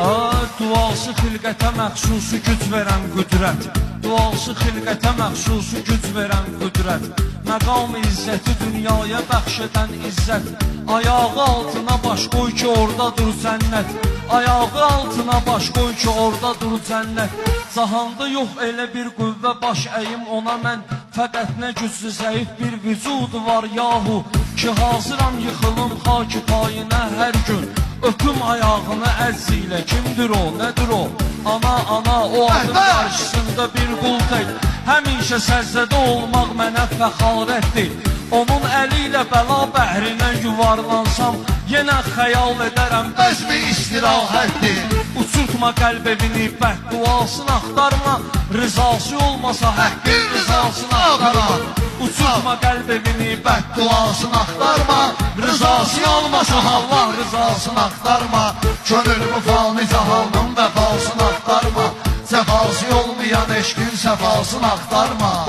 Duası xilqətə məxsusu güc verən qüdrət, duası xilqətə məxsusu güc verən qüdrət, məqam izzəti dünyaya bəxş edən izzət, ayağı altına baş qoy ki orada dur cənnət, ayağı altına baş qoy ki orada dur cənnət, cahanda yox elə bir qüvvə baş əyim ona mən, fəqət nə güclü zəif bir vücudu var yahu, ki hazıram yıxılım xaki payinə hər gün, öpüm ayağını ərz ilə, kimdir o, nədir o? Ana, ana, o adım qarşısında bir qul tək, həmişə səzzədə olmaq mənə fəxarətdir, onun əli ilə bəla bəhrinə yuvarlansam, yenə xəyal edərəm bəzmi istirahətdir. Uçurtma qəlb evini, bədduasını axtarma, rızası olmasa həqqin rızasını axtarma. Uçurtma qəlb evini, bədduasını axtarma, rızası olmasa Allah rızasını axtarma. Könül fani cahanın vəfasını axtarma, səfası olmayan eşqin səfasını axtarma.